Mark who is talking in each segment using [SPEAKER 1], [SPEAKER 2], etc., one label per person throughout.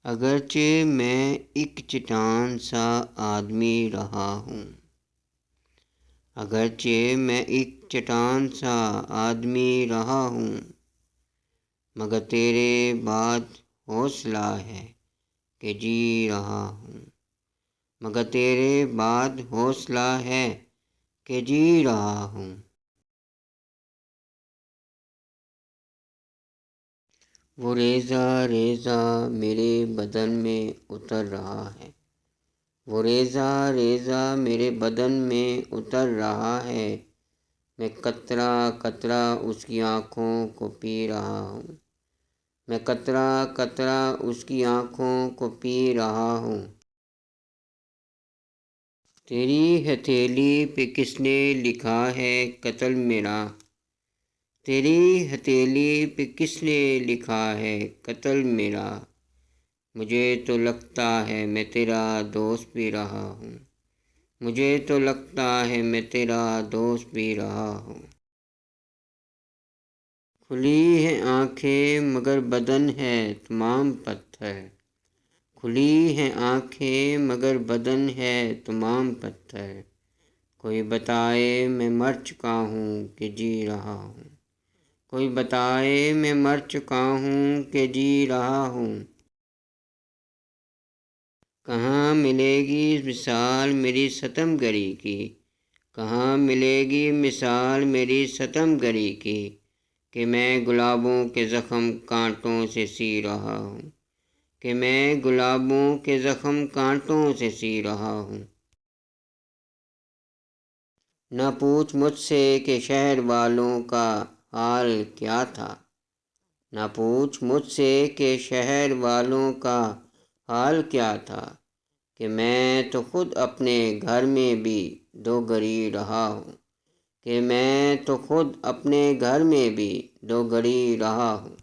[SPEAKER 1] اگرچہ میں ایک چٹان سا آدمی رہا ہوں، اگرچہ میں ایک چٹان سا آدمی رہا ہوں، مگر تیرے بعد حوصلہ ہے کہ جی رہا ہوں، مگر تیرے بعد حوصلہ ہے کہ جی رہا ہوں۔ وہ ریزہ ریزہ میرے بدن میں اتر رہا ہے، وہ ریزہ ریزہ میرے بدن میں اتر رہا ہے، میں قطرہ قطرہ اس کی آنکھوں کو پی رہا ہوں، میں قطرہ قطرہ اس کی آنکھوں کو پی رہا ہوں۔ تیری ہتھیلی پہ کس نے لکھا ہے قتل میرا، تیری ہتھیلی پہ کس نے لکھا ہے قتل میرا، مجھے تو لگتا ہے میں تیرا دوست بھی رہا ہوں، مجھے تو لگتا ہے میں تیرا دوست بھی رہا ہوں۔ کھلی ہیں آنکھیں مگر بدن ہے تمام پتھر، کھلی ہیں آنکھیں مگر بدن ہے تمام پتھر، کوئی بتائے میں مر چکا ہوں کہ جی رہا ہوں، کوئی بتائے میں مر چکا ہوں کہ جی رہا ہوں۔ کہاں ملے گی مثال میری ستم گری کی، کہاں ملے گی مثال میری ستم گری کی، کہ میں گلابوں کے زخم کانٹوں سے سی رہا ہوں، کہ میں گلابوں کے زخم کانٹوں سے سی رہا ہوں۔ نہ پوچھ مجھ سے کہ شہر والوں کا حال کیا تھا، نہ پوچھ مجھ سے کہ شہر والوں کا حال کیا تھا، کہ میں تو خود اپنے گھر میں بھی دو گھڑی رہا ہوں، کہ میں تو خود اپنے گھر میں بھی دو گھڑی رہا ہوں۔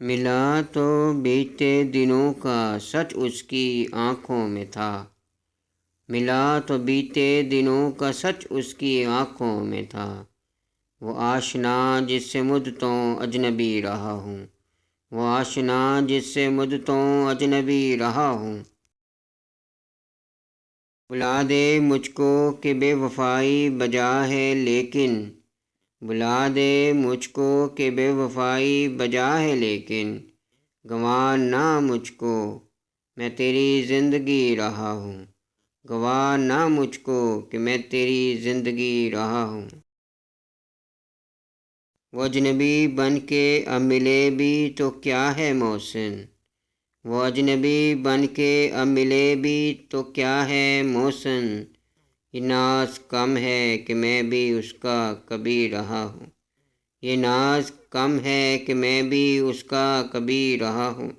[SPEAKER 1] ملا تو بیتے دنوں کا سچ اس کی آنکھوں میں تھا، ملا تو بیتے دنوں کا سچ اس کی آنکھوں میں تھا، وہ آشنا جس سے مدتوں اجنبی رہا ہوں، وہ آشنا جس سے مدتوں اجنبی رہا ہوں۔ بلا دے مجھ کو کہ بے وفائی بجا ہے لیکن، بلا دے مجھ کو کہ بے وفائی بجا ہے لیکن، گنوا نہ مجھ کو میں تیری زندگی رہا ہوں، گنوا نہ مجھ کو کہ میں تیری زندگی رہا ہوں۔ وہ اجنبی بن کے اب ملے بھی تو کیا ہے محسن، وہ اجنبی بن کے اب ملے بھی تو کیا ہے محسن، یہ ناز کم ہے کہ میں بھی اس کا کبھی رہا ہوں، یہ ناز کم ہے کہ میں بھی اس کا کبھی رہا ہوں۔